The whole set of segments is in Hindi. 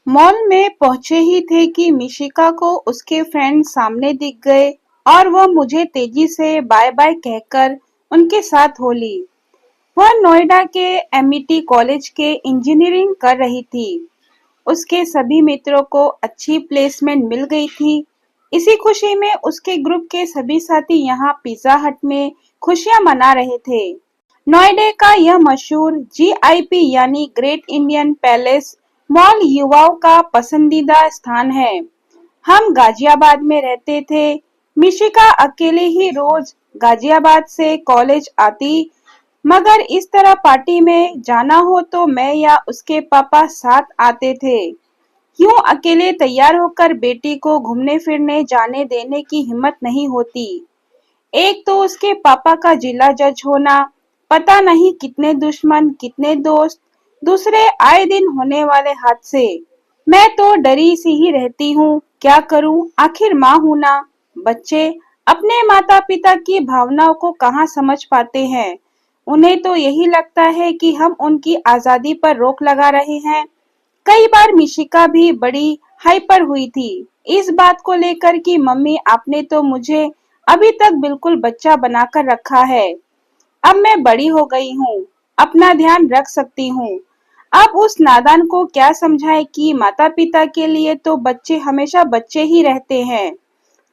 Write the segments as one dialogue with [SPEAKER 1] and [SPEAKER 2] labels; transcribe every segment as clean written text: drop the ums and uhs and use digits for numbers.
[SPEAKER 1] मॉल में पहुंचे ही थे कि मिशिका को उसके फ्रेंड सामने दिख गए और वह मुझे तेजी से बाय बाय कहकर उनके साथ हो ली। वह नोएडा के एमईटी कॉलेज के इंजीनियरिंग कर रही थी। उसके सभी मित्रों को अच्छी प्लेसमेंट मिल गई थी। इसी खुशी में उसके ग्रुप के सभी साथी यहाँ पिज्जा हट में खुशियां मना रहे थे। नोएडा का यह मशहूर जीआईपी यानी ग्रेट इंडियन पैलेस मॉल युवाओं का पसंदीदा स्थान है। हम गाजियाबाद में रहते थे। मिशिका अकेले ही रोज गाजियाबाद से कॉलेज आती, मगर इस तरह पार्टी में जाना हो तो मैं या उसके पापा साथ आते थे। यूं अकेले तैयार होकर बेटी को घूमने फिरने जाने देने की हिम्मत नहीं होती। एक तो उसके पापा का जिला जज होना, पता नहीं कितने दुश्मन कितने दोस्त, दूसरे आए दिन होने वाले हादसे। मैं तो डरी सी ही रहती हूँ, क्या करूँ, आखिर माँ हूं ना। बच्चे अपने माता पिता की भावनाओं को कहाँ समझ पाते हैं। उन्हें तो यही लगता है कि हम उनकी आजादी पर रोक लगा रहे हैं। कई बार मिशिका भी बड़ी हाइपर हुई थी इस बात को लेकर कि मम्मी आपने तो मुझे अभी तक बिल्कुल बच्चा बनाकर रखा है। अब मैं बड़ी हो गई हूँ, अपना ध्यान रख सकती हूँ। अब उस नादान को क्या समझाए कि माता पिता के लिए तो बच्चे हमेशा बच्चे ही रहते हैं,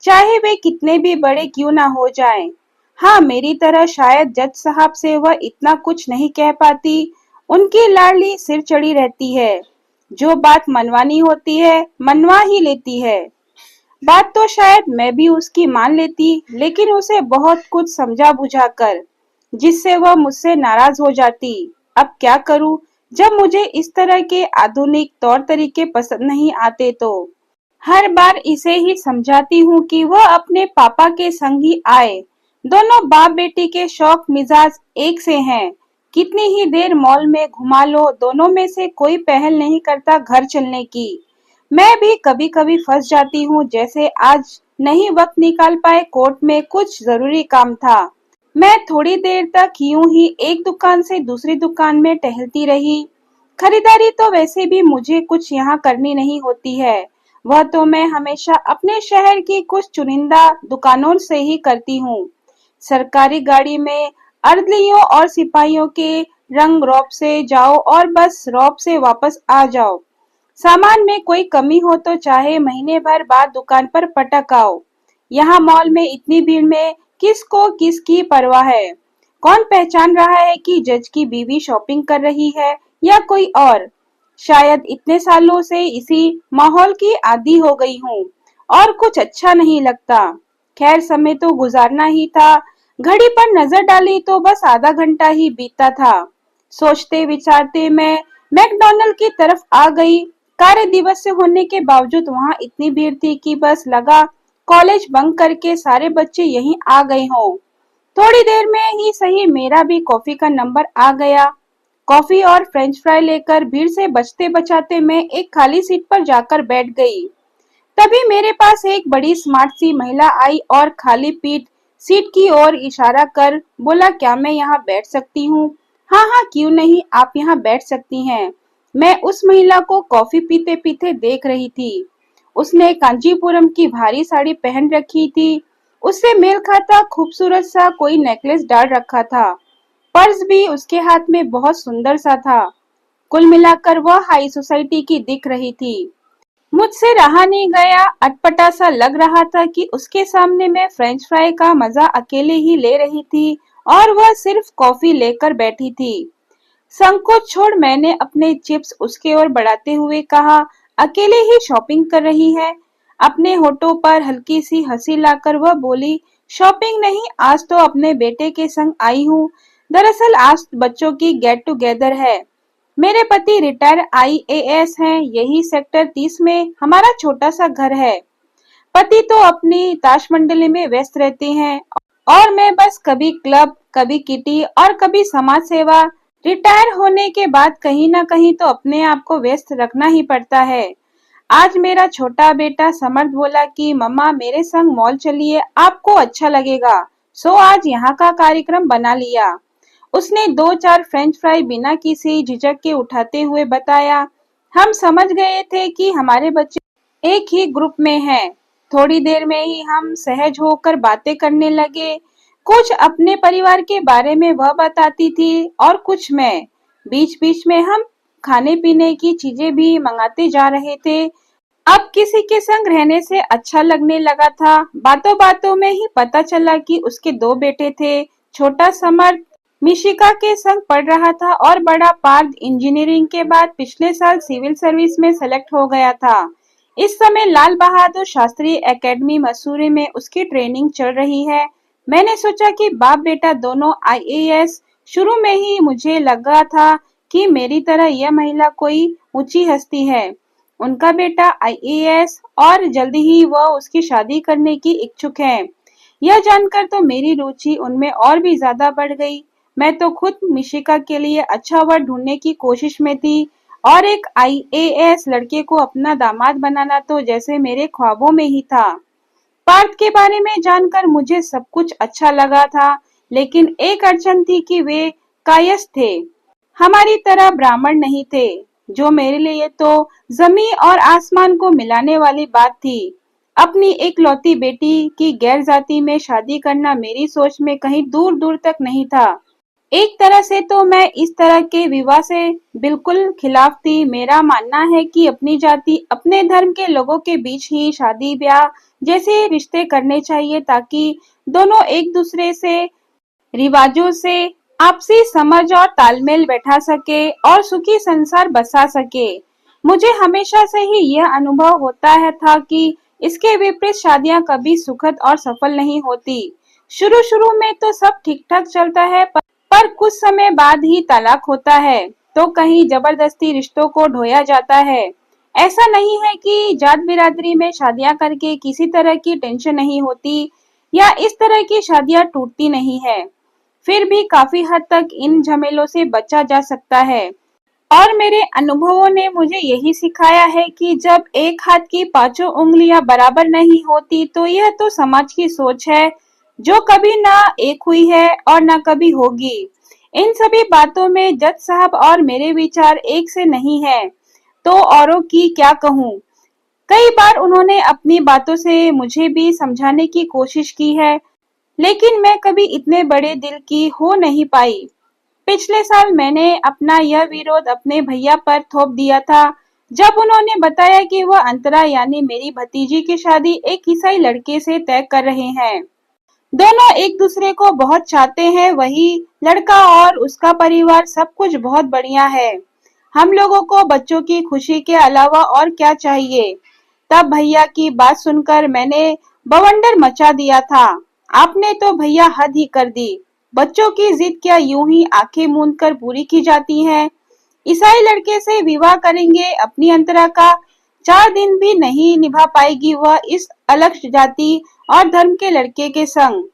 [SPEAKER 1] चाहे वे कितने भी बड़े क्यों ना हो जाएं। हाँ, मेरी तरह शायद जज साहब से वह इतना कुछ नहीं कह पाती। उनकी लाडली सिर चढ़ी रहती है, जो बात मनवानी होती है मनवा ही लेती है। बात तो शायद मैं भी उसकी मान लेती, लेकिन उसे बहुत कुछ समझा बुझा कर, जिससे वह मुझसे नाराज हो जाती। अब क्या करूं, जब मुझे इस तरह के आधुनिक तौर तरीके पसंद नहीं आते तो हर बार इसे ही समझाती हूँ कि वह अपने पापा के संग ही आए। दोनों बाप बेटी के शौक मिजाज एक से हैं। कितनी ही देर मॉल में घुमा लो, दोनों में से कोई पहल नहीं करता घर चलने की। मैं भी कभी कभी फंस जाती हूँ, जैसे आज नहीं वक्त निकाल पाए, कोर्ट में कुछ जरूरी काम था। मैं थोड़ी देर तक यूं ही एक दुकान से दूसरी दुकान में टहलती रही। खरीदारी तो वैसे भी मुझे कुछ यहाँ करनी नहीं होती है, वह तो मैं हमेशा अपने शहर की कुछ चुनिंदा दुकानों से ही करती हूँ। सरकारी गाड़ी में अर्दलियों और सिपाहियों के रंग रौब से जाओ और बस रौब से वापस आ जाओ। सामान में कोई कमी हो तो चाहे महीने भर बाद दुकान पर पटक आओ। यहाँ मॉल में इतनी भीड़ में किसको किसकी परवाह है। कौन पहचान रहा है कि जज की बीवी शॉपिंग कर रही है या कोई और। शायद इतने सालों से इसी माहौल की आदी हो गई हूँ और कुछ अच्छा नहीं लगता। खैर, समय तो गुजारना ही था। घड़ी पर नजर डाली तो बस आधा घंटा ही बीता था। सोचते विचारते मैं मैकडॉनल्ड की तरफ आ गई। कार्य दिवस से होने के बावजूद वहां इतनी भीड़ थी कि बस लगा कॉलेज बंक करके सारे बच्चे यहीं आ गए हों। थोड़ी देर में ही सही मेरा भी कॉफी का नंबर आ गया। कॉफी और फ्रेंच फ्राई लेकर भीड़ से बचते बचाते मैं एक खाली सीट पर जाकर बैठ गई। तभी मेरे पास एक बड़ी स्मार्ट सी महिला आई और खाली पीठ सीट की ओर इशारा कर बोला, क्या मैं यहाँ बैठ सकती हूँ। हाँ हाँ, क्यों नहीं, आप यहाँ बैठ सकती हैं। मैं उस महिला को कॉफी पीते पीते देख रही थी। उसने कांचीपुरम की भारी साड़ी पहन रखी थी। उससे मेल खाता खूबसूरत सा कोई नेकलेस डाल रखा था। पर्स भी उसके हाथ में बहुत सुंदर सा था। कुल मिलाकर वह हाई सोसाइटी की दिख रही थी। मुझसे रहा नहीं गया, अटपटा सा लग रहा था कि उसके सामने मैं फ्रेंच फ्राई का मजा अकेले ही ले रही थी और वह सिर्फ कॉफी लेकर बैठी थी। संकोच छोड़ मैंने अपने चिप्स उसके ओर बढ़ाते हुए कहा, अकेले ही शॉपिंग कर रही है। अपने होठों पर हल्की सी हंसी लाकर वह बोली, शॉपिंग नहीं, आज तो अपने बेटे के संग आई हूँ। दरअसल आज बच्चों की गेट टुगेदर है। मेरे पति रिटायर आईएएस हैं, यही सेक्टर 30 में हमारा छोटा सा घर है। पति तो अपनी ताश मंडली में व्यस्त रहते हैं और मैं बस कभी क्लब, कभी किटी और कभी समाज सेवा। रिटायर होने के बाद कहीं ना कहीं तो अपने आप को व्यस्त रखना ही पड़ता है। आज मेरा छोटा बेटा समर्थ बोला कि मम्मा मेरे संग मॉल चलिए, आपको अच्छा लगेगा। सो आज यहाँ का कार्यक्रम बना लिया। उसने दो चार फ्रेंच फ्राई बिना किसी झिझक के उठाते हुए बताया, हम समझ गए थे कि हमारे बच्चे एक ही ग्रुप में हैं। थोड़ी देर में ही हम सहज होकर बातें करने लगे। कुछ अपने परिवार के बारे में वह बताती थी और कुछ मैं। बीच-बीच में हम खाने-पीने की चीजें भी मंगाते जा रहे थे। अब किसी के संग रहने से अच्छा लगने लगा था। बातों-बातों में ही पता चला कि उसके 2 बेटे थे। छोटा समर्थ मिशिका के संग पढ़ रहा था और बड़ा पार्थ इंजीनियरिंग के बाद पिछले साल सिविल सर्विस में सेलेक्ट हो गया था। इस समय लाल बहादुर शास्त्री एकेडमी मसूरी में उसकी ट्रेनिंग चल रही है। मैंने सोचा कि बाप बेटा दोनों आईएएस। शुरू में ही मुझे लगा था कि मेरी तरह यह महिला कोई ऊंची हस्ती है। उनका बेटा आईएएस और जल्द ही वह उसकी शादी करने की इच्छुक है। यह जानकर तो मेरी रुचि उनमें और भी ज्यादा बढ़ गई। मैं तो खुद मिशिका के लिए अच्छा वर्ड ढूंढने की कोशिश में थी और एक आईएएस लड़के को अपना दामाद बनाना तो जैसे मेरे ख्वाबों में ही था। पार्थ के बारे में जानकर मुझे सब कुछ अच्छा लगा था, लेकिन एक अड़चन थी कि वे कायस्थ थे। हमारी तरह ब्राह्मण नहीं थे, जो मेरे लिए तो जमीन और आसमान को मिलाने वाली बात थी। अपनी इकलौती बेटी की गैर जाति में शादी करना मेरी सोच में कहीं दूर दूर तक नहीं था। एक तरह से तो मैं इस तरह के विवाह से बिल्कुल खिलाफ थी। मेरा मानना है कि अपनी जाति, अपने धर्म के लोगों के बीच ही शादी ब्याह जैसे रिश्ते करने चाहिए, ताकि दोनों एक दूसरे से रिवाजों से आपसी समझ और तालमेल बैठा सके और सुखी संसार बसा सके। मुझे हमेशा से ही यह अनुभव होता है था कि इसके विपरीत शादियां कभी सुखद और सफल नहीं होती। शुरू-शुरू में तो सब ठीक-ठाक चलता है, पर कुछ समय बाद ही तलाक होता है, तो कहीं जबरदस्ती रिश्तों को ढोया जाता है। ऐसा नहीं है कि जात बिरादरी में शादियां करके किसी तरह की टेंशन नहीं होती या इस तरह की शादियां टूटती नहीं है। फिर भी काफी हद तक इन झमेलों से बचा जा सकता है। और मेरे अनुभवों ने मुझे यही सिखाया है कि जब एक हाथ की पांचों उंगलियां बराबर नहीं होती तो यह तो समाज की सोच है, जो कभी ना एक हुई है और ना कभी होगी। इन सभी बातों में जज साहब और मेरे विचार एक से नहीं है, तो औरों की क्या कहूँ। कई बार उन्होंने अपनी बातों से मुझे भी समझाने की कोशिश की है, लेकिन मैं कभी इतने बड़े दिल की हो नहीं पाई। पिछले साल मैंने अपना यह विरोध अपने भैया पर थोप दिया था, जब उन्होंने बताया कि वह अंतरा यानी मेरी भतीजी की शादी एक ईसाई लड़के से तय कर रहे हैं। दोनों एक दूसरे को बहुत चाहते हैं, वही लड़का और उसका परिवार सब कुछ बहुत बढ़िया है। हम लोगों को बच्चों की खुशी के अलावा और क्या चाहिए। तब भैया की बात सुनकर मैंने बवंडर मचा दिया था। आपने तो भैया हद ही कर दी। बच्चों की जिद क्या यूं ही आंखें मूंद कर पूरी की जाती है। ईसाई लड़के से विवाह करेंगे, अपनी अंतरा का 4 दिन भी नहीं निभा पाएगी वह इस अलग जाति और धर्म के लड़के के संग।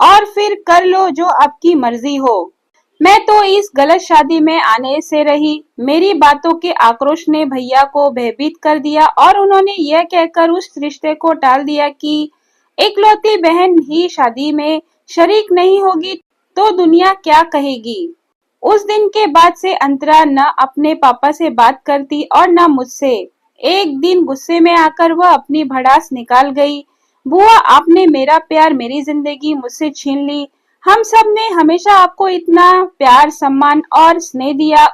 [SPEAKER 1] और फिर कर लो जो आपकी मर्जी हो। मैं तो इस गलत शादी में आने से रही। मेरी बातों के आक्रोश ने भैया को भयभीत कर दिया और उन्होंने यह कहकर उस रिश्ते को टाल दिया कि इकलौती बहन ही शादी में शरीक नहीं होगी तो दुनिया क्या कहेगी। उस दिन के बाद से अंतरा न अपने पापा से बात करती और न मुझसे। एक दिन गुस्से में आकर वह अपनी भड़ास निकाल गई। बुआ, आपने मेरा प्यार, मेरी जिंदगी मुझसे छीन ली। हम सब ने हमेशा आपको इतना प्यार, सम्मान और स्नेह दिया,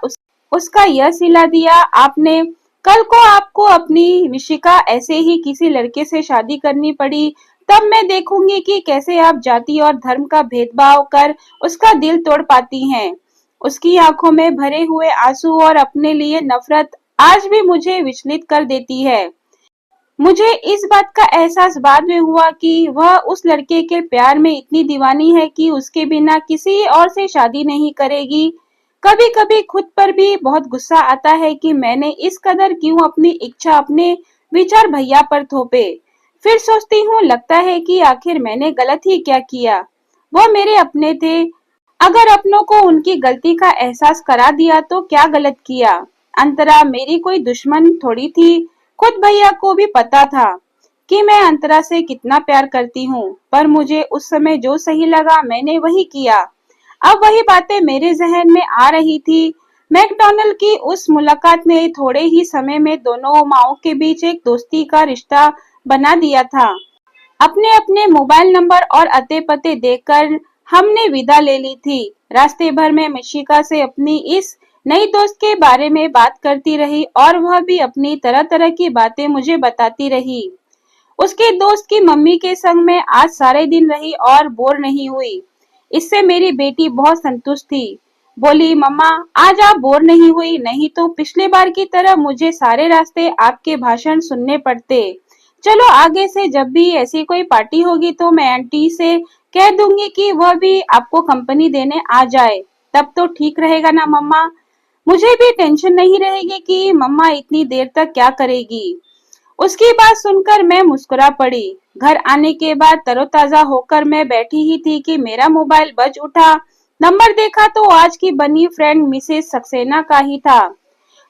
[SPEAKER 1] उसका यह सिला दिया आपने। कल को आपको अपनी मिशिका ऐसे ही किसी लड़के से शादी करनी पड़ी, तब मैं देखूंगी कि कैसे आप जाति और धर्म का भेदभाव कर उसका दिल तोड़ पाती हैं। उसकी आंखों में भरे हुए आंसू और अपने लिए नफरत आज भी मुझे विचलित कर देती है। मुझे इस बात का एहसास बाद में हुआ कि वह उस लड़के के प्यार में इतनी दीवानी है कि उसके बिना किसी और से शादी नहीं करेगी। कभी-कभी खुद पर भी बहुत गुस्सा आता है कि मैंने इस कदर क्यों अपनी इच्छा, अपने विचार भैया पर थोपे। फिर सोचती हूँ, लगता है कि आखिर मैंने गलत ही क्या किया। वो मेरे अपने थे, अगर अपनों को उनकी गलती का एहसास करा दिया तो क्या गलत किया। अंतरा मेरी कोई दुश्मन थोड़ी थी। खुद भैया को भी पता था कि मैं अंतरा से कितना प्यार करती हूँ, पर मुझे उस समय जो सही लगा मैंने वही किया। अब वही बातें मेरे जहन में आ रही थी। मैकडॉनल्ड की उस मुलाकात ने थोड़े ही समय में दोनों माओं के बीच एक दोस्ती का रिश्ता बना दिया था। अपने अपने मोबाइल नंबर और अते पते देकर हमने विदा ले ली थी। रास्ते भर में मिशिका से अपनी इस नई दोस्त के बारे में बात करती रही और वह भी अपनी तरह तरह की बातें मुझे बताती रही। उसके दोस्त की मम्मी के संग में आज सारे दिन रही और बोर नहीं हुई। इससे मेरी बेटी बहुत संतुष्ट थी। बोली, मम्मा आज आप बोर नहीं हुई, नहीं तो पिछले बार की तरह मुझे सारे रास्ते आपके भाषण सुनने पड़ते। चलो आगे से जब भी ऐसी कोई पार्टी होगी तो मैं आंटी से कह दूंगी कि वह भी आपको कंपनी देने आ जाए। तब तो ठीक रहेगा ना मम्मा? मुझे भी टेंशन नहीं रहेगी कि मम्मा इतनी देर तक क्या करेगी। उसकी बात सुनकर मैं मुस्कुरा पड़ी। घर आने के बाद तरोताजा होकर मैं बैठी ही थी कि मेरा मोबाइल बज उठा। नंबर देखा तो आज की बनी फ्रेंड मिसेस सक्सेना का ही था।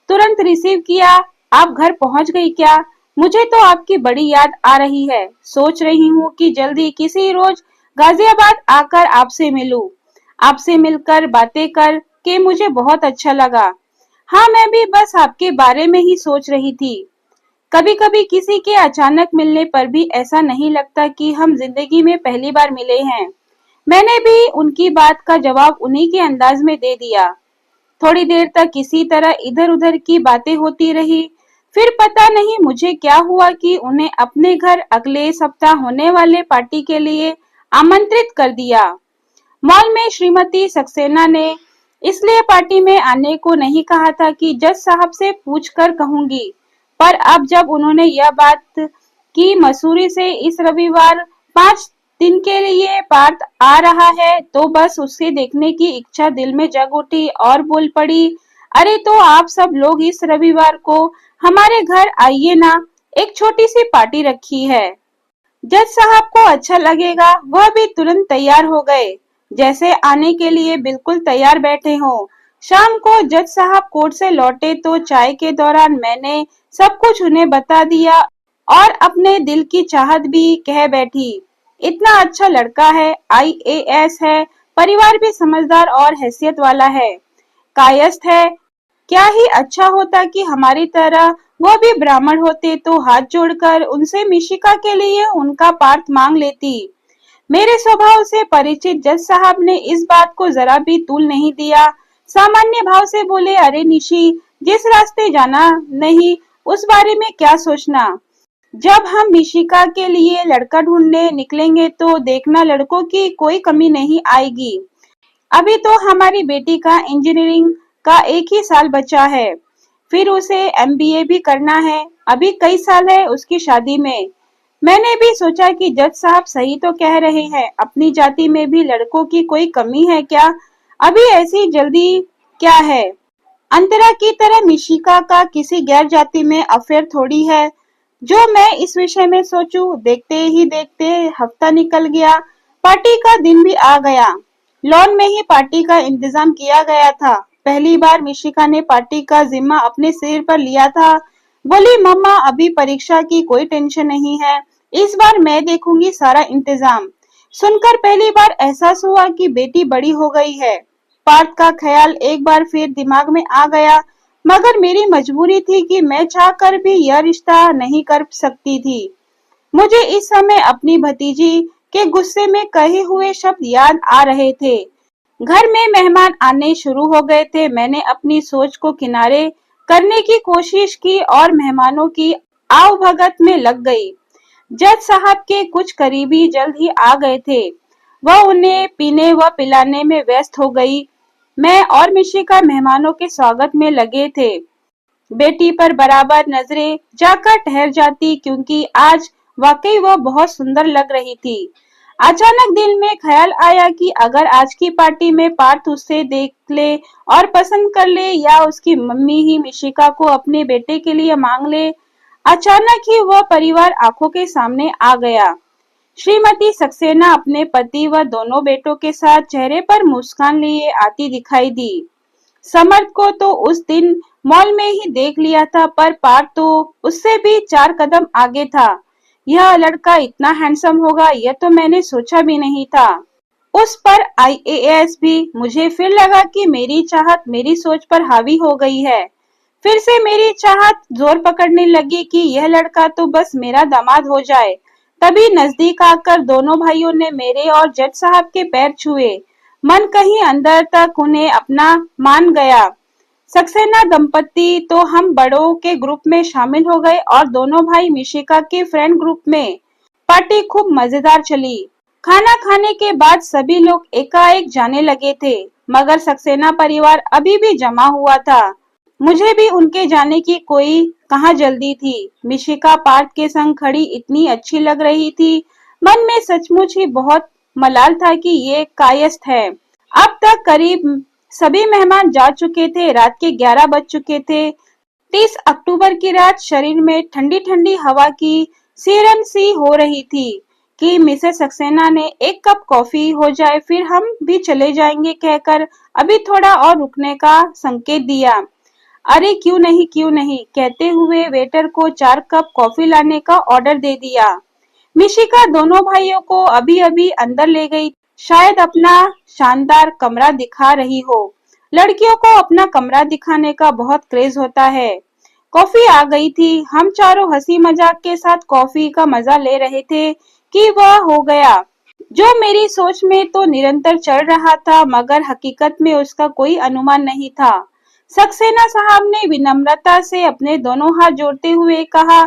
[SPEAKER 1] तुरंत रिसीव किया। आप घर पहुंच गई क्या? मुझे तो आपकी बड़ी याद आ रही है। सोच रही हूँ कि जल्दी किसी रोज गाजियाबाद आकर आपसे मिलूं। आपसे मिलकर बातें कर के मुझे बहुत अच्छा लगा। हाँ, मैं भी बस आपके बारे में ही सोच रही थी। कभी कभी किसी के अचानक मिलने पर भी ऐसा नहीं लगता कि हम जिंदगी में पहली बार मिले हैं। मैंने भी उनकी बात का जवाब उन्हीं के अंदाज में दे दिया। थोड़ी देर तक इसी तरह इधर उधर की बातें होती रही। फिर पता नहीं मुझे क्या हुआ कि उन्हें अपने घर अगले सप्ताह होने वाले पार्टी के लिए आमंत्रित कर दिया। मॉल में श्रीमती सक्सेना ने इसलिए पार्टी में आने को नहीं कहा था कि जज साहब से पूछ कर कहूंगी। पर अब जब उन्होंने यह बात की मसूरी से इस रविवार 5 दिन के लिए पार्थ आ रहा है तो बस उसे देखने की इच्छा दिल में जग उठी और बोल पड़ी, अरे तो आप सब लोग इस रविवार को हमारे घर आइए ना, एक छोटी सी पार्टी रखी है। जज साहब को अच्छा लगेगा। वह भी तुरंत तैयार हो गए, जैसे आने के लिए बिल्कुल तैयार बैठे हो। शाम को जज साहब कोर्ट से लौटे तो चाय के दौरान मैंने सब कुछ उन्हें बता दिया और अपने दिल की चाहत भी कह बैठी। इतना अच्छा लड़का है, आईएएस है, परिवार भी समझदार और हैसियत वाला है, कायस्थ है। क्या ही अच्छा होता कि हमारी तरह वह भी ब्राह्मण होते तो हाथ जोड़कर उनसे मिशिका के लिए उनका पार्थ मांग लेती। मेरे स्वभाव से परिचित जज साहब ने इस बात को जरा भी तूल नहीं दिया। सामान्य भाव से बोले, अरे निशी, जिस रास्ते जाना नहीं उस बारे में क्या सोचना। जब हम मिशिका के लिए लड़का ढूंढने निकलेंगे तो देखना लड़कों की कोई कमी नहीं आएगी। अभी तो हमारी बेटी का इंजीनियरिंग का एक ही साल बचा है, फिर उसे एमबीए भी करना है। अभी कई साल है उसकी शादी में। मैंने भी सोचा कि जज साहब सही तो कह रहे हैं, अपनी जाति में भी लड़कों की कोई कमी है क्या? अभी ऐसी जल्दी क्या है? अंतरा की तरह मिशिका का किसी गैर जाति में अफेयर थोड़ी है जो मैं इस विषय में सोचूं। देखते ही देखते हफ्ता निकल गया। पार्टी का दिन भी आ गया। लॉन में ही पार्टी का इंतजाम किया गया था। पहली बार मिशिका ने पार्टी का जिम्मा अपने सिर पर लिया था। बोली, मम्मा अभी परीक्षा की कोई टेंशन नहीं है, इस बार मैं देखूंगी सारा इंतजाम। सुनकर पहली बार एहसास हुआ कि बेटी बड़ी हो गई है। पार्थ का ख्याल एक बार फिर दिमाग में आ गया, मगर मेरी मजबूरी थी कि मैं चाहकर भी यह रिश्ता नहीं कर सकती थी। मुझे इस समय अपनी भतीजी के गुस्से में कहे हुए शब्द याद आ रहे थे। घर में मेहमान आने शुरू हो गए थे। मैंने अपनी सोच को किनारे करने की कोशिश की और मेहमानों की आवभगत में लग गई। जज साहब के कुछ करीबी जल्द ही आ गए थे। वह उन्हें पीने व पिलाने में व्यस्त हो गई। मैं और मिशिका मेहमानों के स्वागत में लगे थे। बेटी पर बराबर नजरें जाकर ठहर जाती क्योंकि आज वाकई वह बहुत सुंदर लग रही थी। अचानक दिल में ख्याल आया कि अगर आज की पार्टी में पार्थ उसे देख ले और पसंद कर ले या उसकी मम्मी ही मिशिका को अपने बेटे के लिए मांग ले। अचानक ही वह परिवार आंखों के सामने आ गया। श्रीमती सक्सेना अपने पति व दोनों बेटों के साथ चेहरे पर मुस्कान लिए आती दिखाई दी। समर्थ को तो उस दिन मॉल में ही देख लिया था, पर पार्थ तो उससे भी 4 कदम आगे था। यह लड़का इतना हैंडसम होगा यह तो मैंने सोचा भी नहीं था। उस पर आईएएस भी। मुझे फिर लगा कि मेरी चाहत मेरी सोच पर हावी हो गई है। फिर से मेरी चाहत जोर पकड़ने लगी कि यह लड़का तो बस मेरा दामाद हो जाए। तभी नजदीक आकर दोनों भाइयों ने मेरे और जज साहब के पैर छुए। मन कहीं अंदर तक उन्हें अपना मान गया। सक्सेना दंपति तो हम बड़ों के ग्रुप में शामिल हो गए और दोनों भाई मिशिका के फ्रेंड ग्रुप में। पार्टी खूब मजेदार चली। खाना खाने के बाद सभी लोग एकाएक जाने लगे थे, मगर सक्सेना परिवार अभी भी जमा हुआ था। मुझे भी उनके जाने की कोई कहाँ जल्दी थी। मिशिका पार्थ के संग खड़ी इतनी अच्छी लग रही थी। मन में सचमुच ही बहुत मलाल था कि ये कायस्थ है। अब तक करीब सभी मेहमान जा चुके थे। रात के 11 बज चुके थे। 30 अक्टूबर की रात शरीर में ठंडी ठंडी हवा की सिरन सी हो रही थी कि मिसेस सक्सेना ने एक कप कॉफी हो जाए फिर हम भी चले जाएंगे कहकर अभी थोड़ा और रुकने का संकेत दिया। अरे क्यों नहीं कहते हुए वेटर को 4 कप कॉफी लाने का ऑर्डर दे दिया। मिशिका दोनों भाइयों को अभी अभी अंदर ले गई। शायद अपना शानदार कमरा दिखा रही हो। लड़कियों को अपना कमरा दिखाने का बहुत क्रेज होता है। कॉफी आ गई थी। हम चारों हंसी मजाक के साथ कॉफी का मजा ले रहे थे कि वह हो गया जो मेरी सोच में तो निरंतर चल रहा था, मगर हकीकत में उसका कोई अनुमान नहीं था। सक्सेना साहब ने विनम्रता से अपने दोनों हाथ जोड़ते हुए कहा,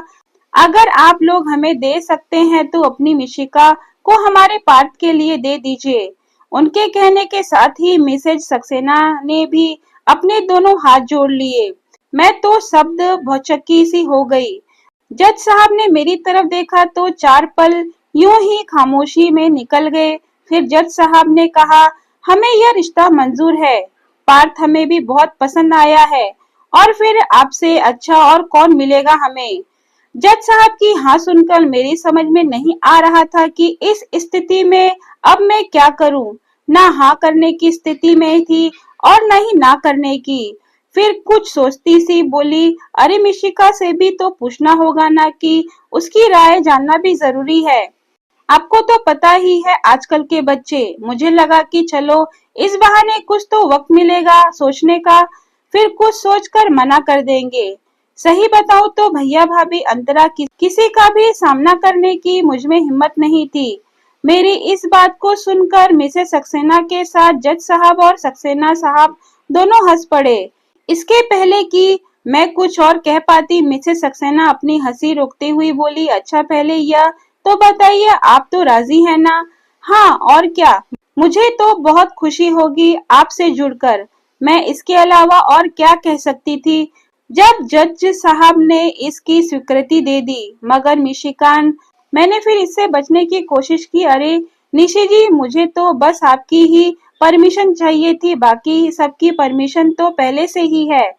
[SPEAKER 1] अगर आप लोग हमें दे सकते हैं तो अपनी मिशिका को हमारे पार्ट के लिए दे दीजिए। उनके कहने के साथ ही मिसेज सक्सेना ने भी अपने दोनों हाथ जोड़ लिए। मैं तो शब्द भौचक्की सी हो गई। जज साहब ने मेरी तरफ देखा तो 4 पल यूं ही खामोशी में निकल गए। फिर जज साहब ने कहा, हमें यह रिश्ता मंजूर है। पार्थ हमें भी बहुत पसंद आया है और फिर आपसे अच्छा और कौन मिलेगा हमें। जज साहब की हाँ सुनकर मेरी समझ में नहीं आ रहा था कि इस स्थिति में अब मैं क्या करूं। ना हाँ करने की स्थिति में थी और न ही ना करने की। फिर कुछ सोचती सी बोली, अरे मिशिका से भी तो पूछना होगा ना, कि उसकी राय जानना भी जरूरी है। आपको तो पता ही है आजकल के बच्चे। मुझे लगा कि चलो इस बहाने कुछ तो वक्त मिलेगा सोचने का, फिर कुछ सोचकर मना कर देंगे। सही बताओ तो भैया भाभी अंतरा किसी का भी सामना करने की मुझमें हिम्मत नहीं थी। मेरी इस बात को सुनकर मिसेस सक्सेना के साथ जज साहब और सक्सेना साहब दोनों हंस पड़े। इसके पहले कि मैं कुछ और कह पाती, मिसेस सक्सेना अपनी हंसी रोकते हुए बोली, अच्छा पहले यह तो बताइए आप तो राजी है ना? हाँ और क्या, मुझे तो बहुत खुशी होगी आपसे जुड़कर। मैं इसके अलावा और क्या कह सकती थी। जब जज साहब ने इसकी स्वीकृति दे दी, मगर मिशिकान मैंने फिर इससे बचने की कोशिश की। अरे निशी जी, मुझे तो बस आपकी ही परमिशन चाहिए थी, बाकी सबकी परमिशन तो पहले से ही है।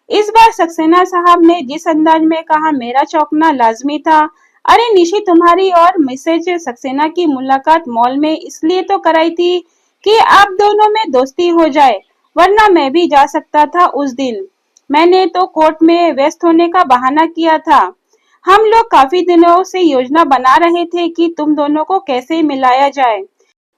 [SPEAKER 1] इस बार सक्सेना साहब ने जिस अंदाज में कहा, मेरा चौंकना लाजमी था। अरे निशी, तुम्हारी और मिसेज सक्सेना की मुलाकात मॉल में इसलिए तो कराई थी कि आप दोनों में दोस्ती हो जाए, वरना मैं भी जा सकता था उस दिन। मैंने तो कोर्ट में व्यस्त होने का बहाना किया था। हम लोग काफी दिनों से योजना बना रहे थे कि तुम दोनों को कैसे मिलाया जाए।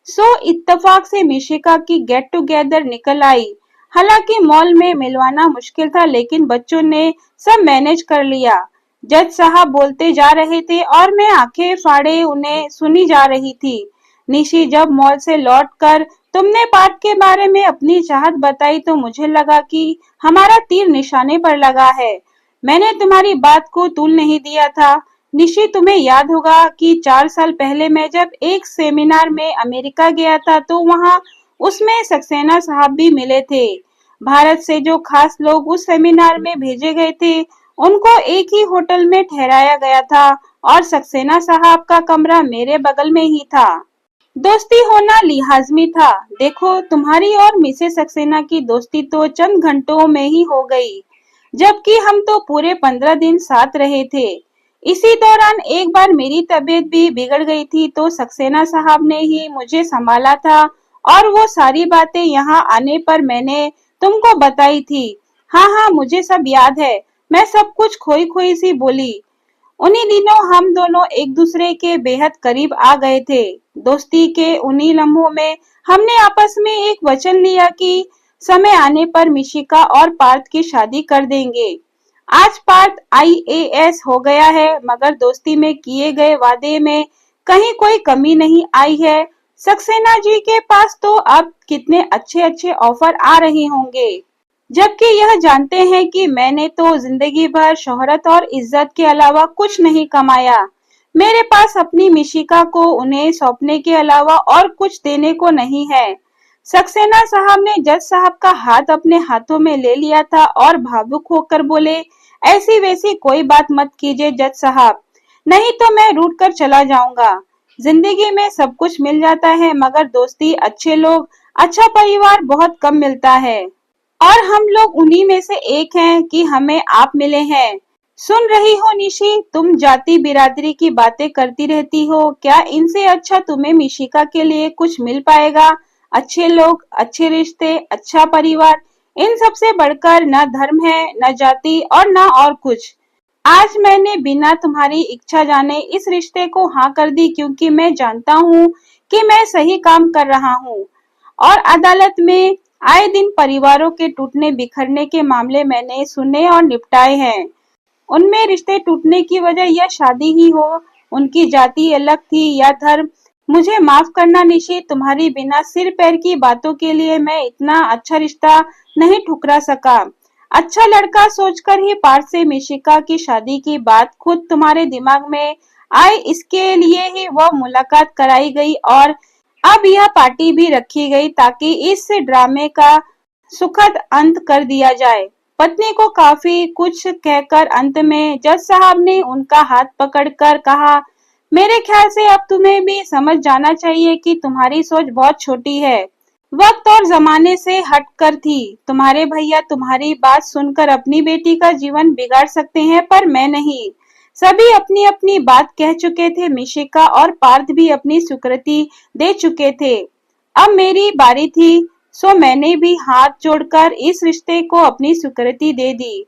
[SPEAKER 1] सो इत्तेफाक से मिशिका की गेट टुगेदर निकल आई। हालांकि मॉल में मिलवाना मुश्किल था, लेकिन बच्चों ने सब मैनेज कर लिया। जज साहब बोलते जा रहे थे और मैं आंखें फाड़े उन्हें सुनी जा रही थी। निशी, जब मॉल से लौटकर तुमने पार्ट के बारे में अपनी चाहत बताई तो मुझे लगा कि हमारा तीर निशाने पर लगा है। मैंने तुम्हारी बात को तूल नहीं दिया था। निशी, तुम्हें याद होगा कि 4 साल पहले मैं जब एक सेमिनार में अमेरिका गया था तो वहाँ उसमें सक्सेना साहब भी मिले थे। भारत से जो खास लोग उस सेमिनार में भेजे गए थे उनको एक ही होटल में ठहराया गया था और सक्सेना साहब का कमरा मेरे बगल में ही था। दोस्ती होना लिहाजमी था। देखो, तुम्हारी और मिसेस सक्सेना की दोस्ती तो चंद घंटों में ही हो गई, जबकि हम तो पूरे 15 दिन साथ रहे थे। इसी दौरान एक बार मेरी तबीयत भी बिगड़ गई थी तो सक्सेना साहब ने ही मुझे संभाला था और वो सारी बातें यहाँ आने पर मैंने तुमको बताई थी। हाँ हाँ, मुझे सब याद है। मैं सब कुछ खोई खोई सी बोली। उन्हीं दिनों हम दोनों एक दूसरे के बेहद करीब आ गए थे। दोस्ती के उन्हीं लम्हों में हमने आपस में एक वचन लिया कि समय आने पर मिशिका और पार्थ की शादी कर देंगे। आज पार्थ आईएएस हो गया है, मगर दोस्ती में किए गए वादे में कहीं कोई कमी नहीं आई है। सक्सेना जी के पास तो अब कितने अच्छे अच्छे ऑफर आ रहे होंगे, जबकि यह जानते हैं कि मैंने तो जिंदगी भर शोहरत और इज्जत के अलावा कुछ नहीं कमाया। मेरे पास अपनी मिशिका को उन्हें सौंपने के अलावा और कुछ देने को नहीं है। सक्सेना साहब ने जज साहब का हाथ अपने हाथों में ले लिया था और भावुक होकर बोले, ऐसी वैसी कोई बात मत कीजिए जज साहब, नहीं तो मैं रूठ कर चला जाऊंगा। जिंदगी में सब कुछ मिल जाता है, मगर दोस्ती, अच्छे लोग, अच्छा परिवार बहुत कम मिलता है। और हम लोग उन्हीं में से एक हैं कि हमें आप मिले हैं। सुन रही हो निशी, तुम जाति बिरादरी की बातें करती रहती हो, क्या इनसे अच्छा तुम्हें मिशिका के लिए कुछ मिल पाएगा? अच्छे लोग, अच्छे रिश्ते, अच्छा परिवार, इन सब से बढ़कर न धर्म है, न जाति और न और कुछ। आज मैंने बिना तुम्हारी इच्छा जाने इस रिश्ते को हाँ कर दी, क्योंकि मैं जानता हूँ कि मैं सही काम कर रहा हूँ। और अदालत में आए दिन परिवारों के टूटने बिखरने के मामले मैंने सुने और निपटाए हैं। उनमें रिश्ते टूटने की वजह या शादी ही हो, उनकी जाति अलग थी या धर्म। मुझे माफ करना निशी, तुम्हारी बिना सिर पैर की बातों के लिए मैं इतना अच्छा रिश्ता नहीं ठुकरा सका। अच्छा लड़का सोचकर ही पार्थ से मिशिका की शादी की बात खुद तुम्हारे दिमाग में आए, इसके लिए ही वह मुलाकात कराई गई और अब यह पार्टी भी रखी गई ताकि इस ड्रामे का सुखद अंत कर दिया जाए। पत्नी को काफी कुछ कहकर अंत में जज साहब ने उनका हाथ पकड़कर कहा, मेरे ख्याल से अब तुम्हें भी समझ जाना चाहिए कि तुम्हारी सोच बहुत छोटी है, वक्त और जमाने से हटकर थी। तुम्हारे भैया तुम्हारी बात सुनकर अपनी बेटी का जीवन बिगाड़ सकते हैं, पर मैं नहीं। सभी अपनी अपनी बात कह चुके थे, मिशिका और पार्थ भी अपनी स्वीकृति दे चुके थे। अब मेरी बारी थी, सो मैंने भी हाथ जोड़कर इस रिश्ते को अपनी स्वीकृति दे दी।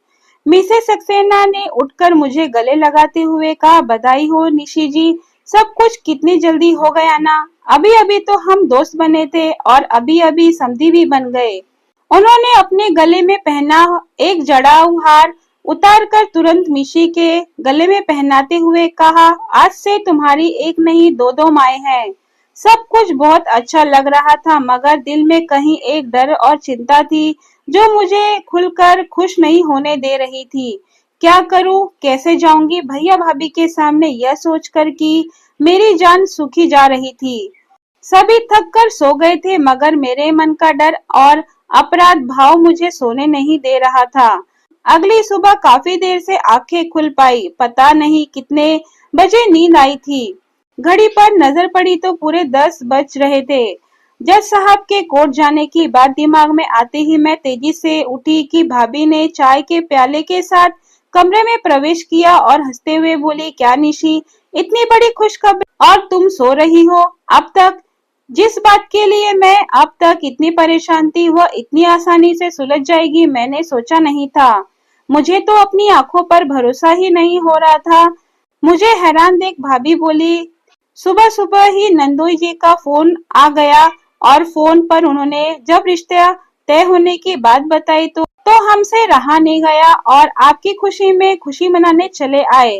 [SPEAKER 1] मिसेस सक्सेना ने उठकर मुझे गले लगाते हुए कहा, बधाई हो निशी जी, सब कुछ कितनी जल्दी हो गया ना। अभी अभी तो हम दोस्त बने थे और अभी अभी समधी भी बन गए। उन्होंने अपने गले में पहना एक जड़ाऊ हार उतार कर तुरंत मिशी के गले में पहनाते हुए कहा, आज से तुम्हारी एक नहीं दो दो माएं हैं। सब कुछ बहुत अच्छा लग रहा था, मगर दिल में कहीं एक डर और चिंता थी जो मुझे खुलकर खुश नहीं होने दे रही थी। क्या करूं, कैसे जाऊंगी भैया भाभी के सामने, यह सोचकर कि मेरी जान सूखी जा रही थी। सभी थक कर सो गए थे, मगर मेरे मन का डर और अपराध भाव मुझे सोने नहीं दे रहा था। अगली सुबह काफी देर से आंखें खुल पाई, पता नहीं कितने बजे नींद आई थी। घड़ी पर नजर पड़ी तो पूरे 10 बज रहे थे। जज साहब के कोर्ट जाने की बात दिमाग में आते ही मैं तेजी से उठी कि भाभी ने चाय के प्याले के साथ कमरे में प्रवेश किया और हंसते हुए बोली, क्या निशी, इतनी बड़ी खुशखबरी और तुम सो रही हो? अब तक जिस बात के लिए मैं अब तक इतनी परेशान थी, वह इतनी आसानी से सुलझ जाएगी मैंने सोचा नहीं था। मुझे तो अपनी आंखों पर भरोसा ही नहीं हो रहा था। मुझे हैरान देख भाभी बोली, सुबह सुबह ही नंदोई जी का फोन आ गया और फोन पर उन्होंने जब रिश्ता तय होने की बात बताई तो हमसे रहा नहीं गया और आपकी खुशी में खुशी मनाने चले आए।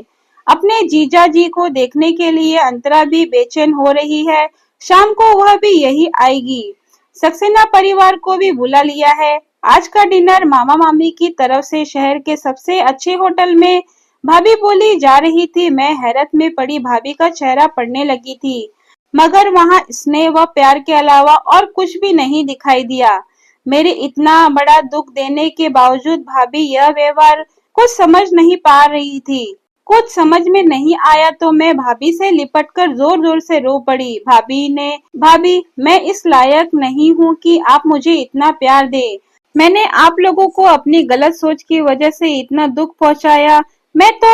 [SPEAKER 1] अपने जीजा जी को देखने के लिए अंतरा भी बेचैन हो रही है, शाम को वह भी यही आएगी। सक्सेना परिवार को भी बुला लिया है। आज का डिनर मामा मामी की तरफ से शहर के सबसे अच्छे होटल में। भाभी बोली जा रही थी, मैं हैरत में पड़ी भाभी का चेहरा पड़ने लगी थी, मगर वहां स्नेह व प्यार के अलावा और कुछ भी नहीं दिखाई दिया। मेरे इतना बड़ा दुख देने के बावजूद भाभी यह व्यवहार कुछ समझ नहीं पा रही थी। कुछ समझ में नहीं आया तो मैं भाभी से लिपटकर जोर जोर से रो पड़ी। भाभी, मैं इस लायक नहीं हूँ कि आप मुझे इतना प्यार दे। मैंने आप लोगों को अपनी गलत सोच की वजह से इतना दुख पहुँचाया। मैं तो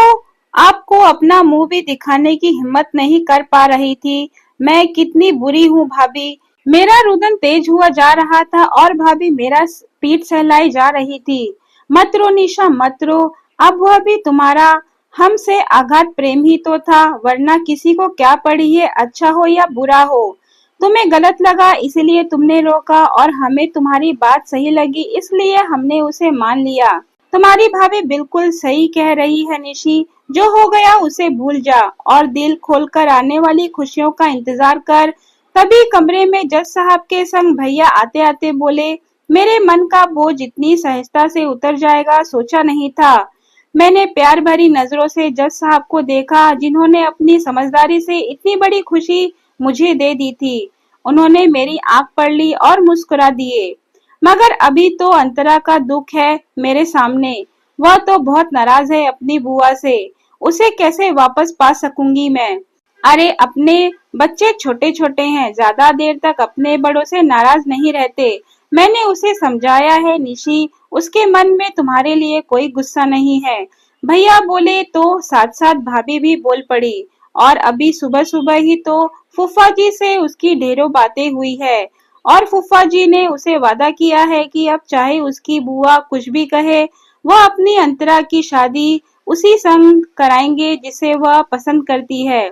[SPEAKER 1] आपको अपना मुंह भी दिखाने की हिम्मत नहीं कर पा रही थी। मैं कितनी बुरी हूँ भाभी। मेरा रुदन तेज हुआ जा रहा था और भाभी मेरा पीठ सहलाई जा रही थी। मत रो निशा, मत रो, अब वह भी तुम्हारा हमसे आघात प्रेम ही तो था, वरना किसी को क्या पड़ी है, अच्छा हो या बुरा हो। तुम्हें गलत लगा इसलिए तुमने रोका और हमें तुम्हारी बात सही लगी इसलिए हमने उसे मान लिया। तुम्हारी भाभी बिल्कुल सही कह रही है निशी, जो हो गया उसे भूल जा और दिल खोलकर आने वाली खुशियों का इंतजार कर। तभी कमरे में जज साहब के संग भैया आते आते बोले, मेरे मन का बोझ इतनी सहजता से उतर जाएगा सोचा नहीं था। मैंने प्यार भरी नजरों से जज साहब को देखा, जिन्होंने अपनी समझदारी से इतनी बड़ी खुशी मुझे दे दी थी। उन्होंने मेरी आंख पढ़ ली और मुस्कुरा दिए। मगर अभी तो अंतरा का दुख है मेरे सामने। वह तो बहुत नाराज है अपनी बुआ से। उसे कैसे वापस पा सकूंगी मैं? अरे अपने बच्चे छोटे छोटे हैं, ज्यादा देर तक अपने बड़ों से नाराज नहीं रहते। मैंने उसे समझाया है निशी, उसके मन में तुम्हारे लिए कोई गुस्सा नहीं है। भैया बोले तो साथ साथ भाभी भी बोल पड़ी। और अभी सुबह सुबह ही तो फूफा जी से उसकी ढेरों बातें हुई है। और फूफा जी ने उसे वादा किया है कि अब चाहे उसकी बुआ कुछ भी कहे, वह अपनी अंतरा की शादी उसी संग कराएंगे जिसे वह पसंद करती है।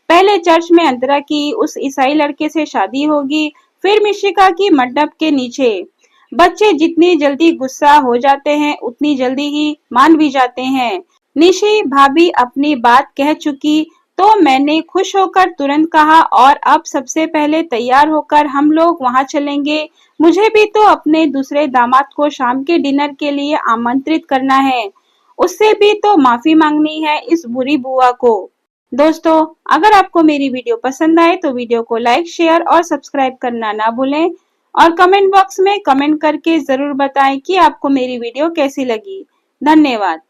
[SPEAKER 1] पहले चर्च में अंतरा की उस ईसाई लड़के से शादी होगी, फिर मिशिका की मंडप के नीचे। बच्चे जितनी जल्दी गुस्सा हो जाते हैं उतनी जल्दी ही मान भी जाते हैं। निशी भाभी अपनी बात कह चुकी तो मैंने खुश होकर तुरंत कहा, और अब सबसे पहले तैयार होकर हम लोग वहां चलेंगे। मुझे भी तो अपने दूसरे दामाद को शाम के डिनर के लिए आमंत्रित करना है। उससे भी तो माफी मांगनी है इस बुरी बुआ को। दोस्तों, अगर आपको मेरी वीडियो पसंद आए तो वीडियो को लाइक, शेयर और सब्सक्राइब करना ना भूलें। और कमेंट बॉक्स में कमेंट करके जरूर बताएं कि आपको मेरी वीडियो कैसी लगी। धन्यवाद।